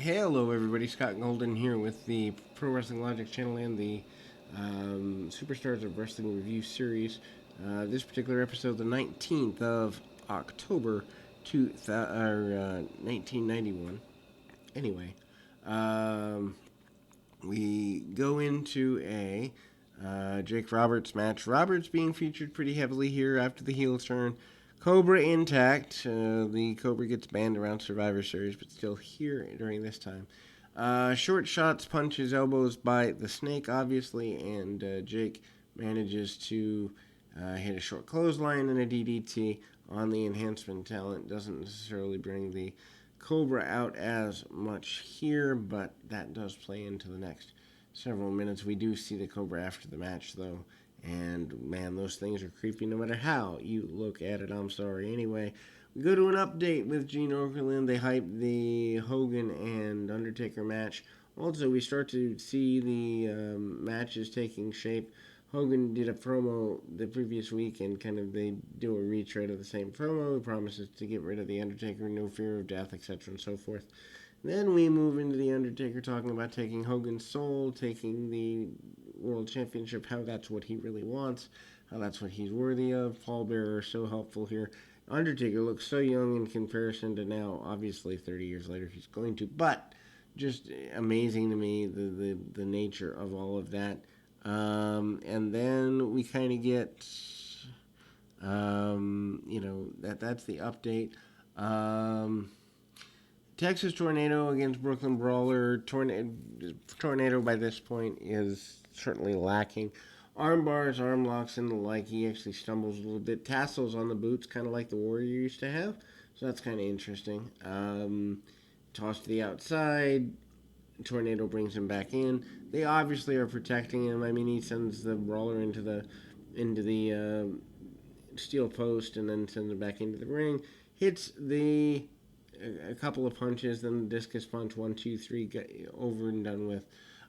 Hello, everybody. Scott Golden here with the Pro Wrestling Logic channel and the Superstars of Wrestling Review series. This particular episode, the 19th of October, 1991. Anyway, um, we go into a Jake Roberts match. Roberts being featured pretty heavily here after the heel turn. Cobra intact. The Cobra gets banned around Survivor Series, but still here during this time. Short shots, punches, elbows by the Snake, obviously, and Jake manages to hit a short clothesline and a DDT on the enhancement talent. Doesn't necessarily bring the Cobra out as much here, but that does play into the next several minutes. We do see the Cobra after the match, though, and man, those things are creepy no matter how you look at it. I'm sorry. Anyway, we go to an update with Gene Okerlund. They hype the Hogan and Undertaker match. Also, we start to see the matches taking shape. Hogan did a promo the previous week, and kind of they do a retread of the same promo. He promises to get rid of the Undertaker, no fear of death, etc., and so forth. Then we move into the Undertaker talking about taking Hogan's soul, taking the World Championship, how that's what he really wants, how that's what he's worthy of. Paul Bearer so helpful here. Undertaker looks so young in comparison to now. Obviously, 30 years later, he's going to, but just amazing to me the nature of all of that. And then we kind of get, that's the update. Texas Tornado against Brooklyn Brawler. Tornado by this point is certainly lacking. Arm bars, arm locks, and the like. He actually stumbles a little bit. Tassels on the boots, kind of like the Warrior used to have. So that's kind of interesting. Toss to the outside. Tornado brings him back in. They obviously are protecting him. I mean, he sends the Brawler into the steel post and then sends him back into the ring. Hits a couple of punches, then the discus punch, 1, 2, 3, over and done with.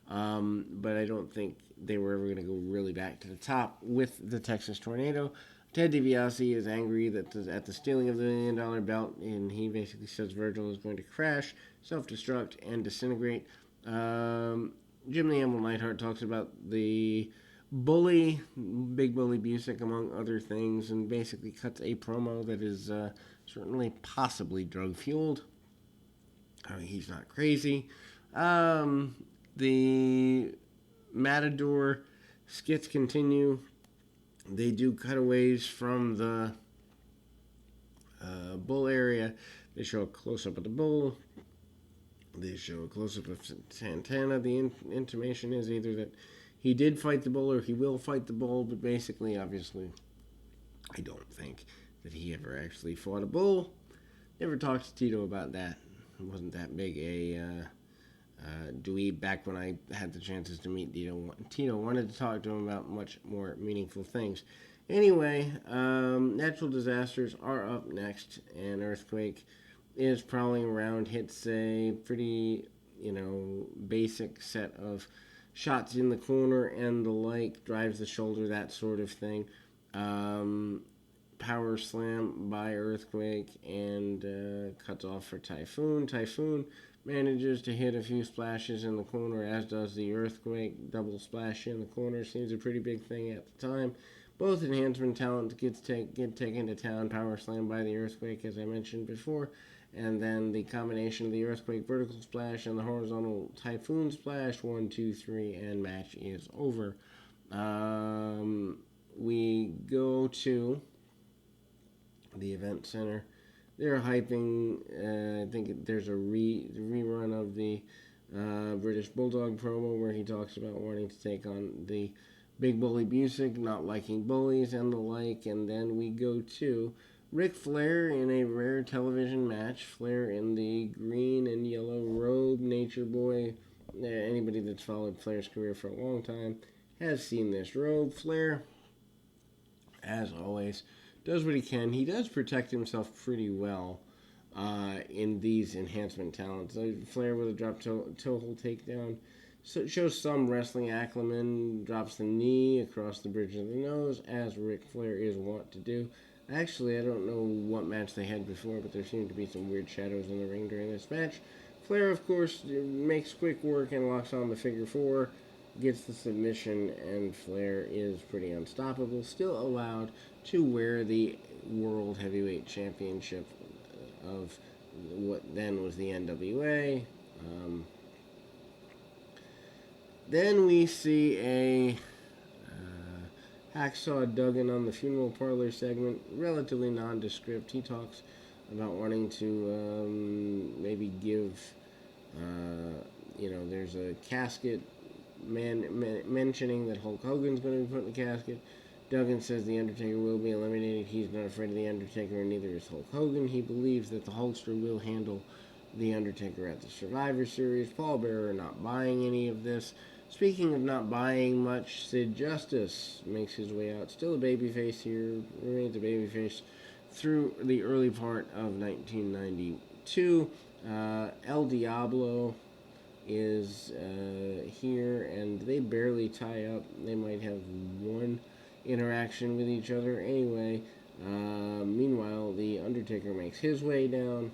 But I don't think they were ever going to go really back to the top with the Texas Tornado. Ted DiBiase is angry at the stealing of the $1 million belt, and he basically says Virgil is going to crash, self-destruct, and disintegrate. Jim the Animal Neidhart talks about the bully, Big Bully Busick, among other things, and basically cuts a promo that is certainly possibly drug-fueled. He's not crazy. The Matador skits continue. They do cutaways from the bull area. They show a close-up of the bull. They show a close-up of Santana. The intimation is either that he did fight the bull or he will fight the bull, but basically, obviously, I don't think that he ever actually fought a bull. Never talked to Tito about that. It wasn't that big a dweeb back when I had the chances to meet Tito. Tito wanted to talk to him about much more meaningful things. Anyway, natural disasters are up next, and Earthquake is prowling around, hits a pretty, basic set of shots in the corner and the like, drives the shoulder, that sort of thing. Power slam by Earthquake and cuts off for Typhoon. Typhoon manages to hit a few splashes in the corner, as does the Earthquake. Double splash in the corner seems a pretty big thing at the time. Both enhancement talents get taken to town. Power slam by the Earthquake, as I mentioned before. And then the combination of the Earthquake vertical splash and the horizontal Typhoon splash. 1, 2, 3, and match is over. We go to the event center. They're hyping, I think there's a rerun of the British Bulldog promo where he talks about wanting to take on the Big Bully Busick, not liking bullies and the like. And then we go to Ric Flair in a rare television match. Flair in the green and yellow robe. Nature Boy, anybody that's followed Flair's career for a long time has seen this robe. Flair, as always, does what he can. He does protect himself pretty well in these enhancement talents. Flair with a drop toe hold takedown. So it shows some wrestling acumen. Drops the knee across the bridge of the nose, as Ric Flair is wont to do. Actually, I don't know what match they had before, but there seemed to be some weird shadows in the ring during this match. Flair, of course, makes quick work and locks on the figure four, gets the submission, and Flair is pretty unstoppable. Still allowed to wear the World Heavyweight Championship of what then was the NWA. Then we see a Hacksaw Duggan on the funeral parlor segment, relatively nondescript. He talks about wanting to maybe give, there's a casket mentioning that Hulk Hogan's going to be put in the casket. Duggan says The Undertaker will be eliminated. He's not afraid of The Undertaker, and neither is Hulk Hogan. He believes that the Hulkster will handle The Undertaker at the Survivor Series. Paul Bearer not buying any of this. Speaking of not buying much, Sid Justice makes his way out. Still a babyface here, remains a babyface through the early part of 1992. El Diablo is here, and they barely tie up. They might have one interaction with each other. Anyway, meanwhile, The Undertaker makes his way down.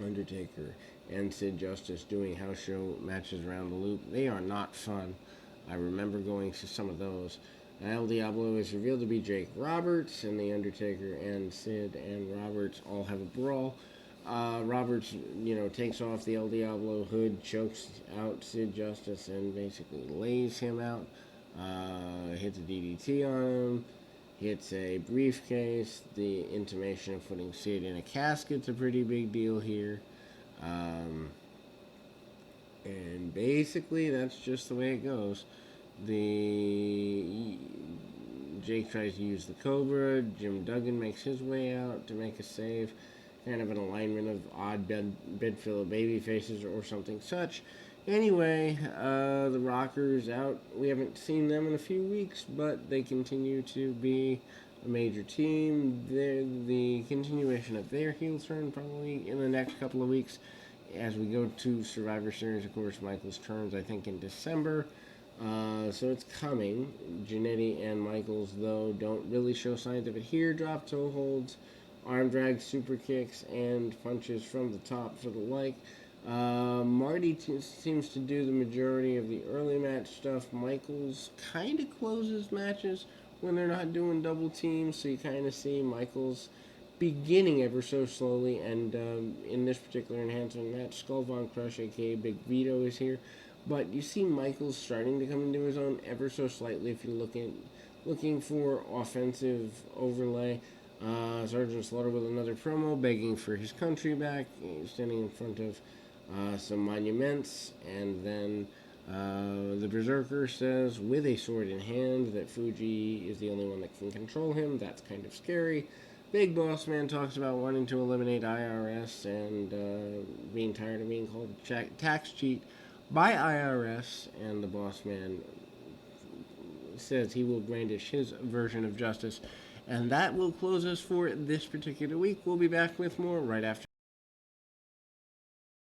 Undertaker and Sid Justice doing house show matches around the loop. They are not fun. I remember going to some of those. El Diablo is revealed to be Jake Roberts, and The Undertaker and Sid and Roberts all have a brawl. Roberts, takes off the El Diablo hood, chokes out Sid Justice, and basically lays him out. Hits a DDT on him. Hits a briefcase. The intimation of putting Sid in a casket's a pretty big deal here. And basically, that's just the way it goes. Jake tries to use the Cobra. Jim Duggan makes his way out to make a save. Kind of an alignment of odd bedfill of baby faces or something such. Anyway, the Rockers out. We haven't seen them in a few weeks, but they continue to be a major team. The continuation of their heel turn probably in the next couple of weeks. As we go to Survivor Series, of course, Michaels turns, I think, in December. So it's coming. Jannetty and Michaels, though, don't really show signs of it here. Drop toe holds, arm drags, super kicks, and punches from the top for the like. Marty seems to do the majority of the early match stuff. Michaels kind of closes matches when they're not doing double teams, so you kind of see Michaels beginning ever so slowly, and in this particular enhancement match, Skull Von Crush, aka Big Vito, is here. But you see Michaels starting to come into his own ever so slightly if you're looking for offensive overlay. Sergeant Slaughter with another promo, begging for his country back, standing in front of some monuments, and then the Berserker says, with a sword in hand, that Fuji is the only one that can control him. That's kind of scary. Big Boss Man talks about wanting to eliminate IRS and being tired of being called a tax cheat by IRS, and the Boss Man says he will brandish his version of justice. And that will close us for this particular week. We'll be back with more right after.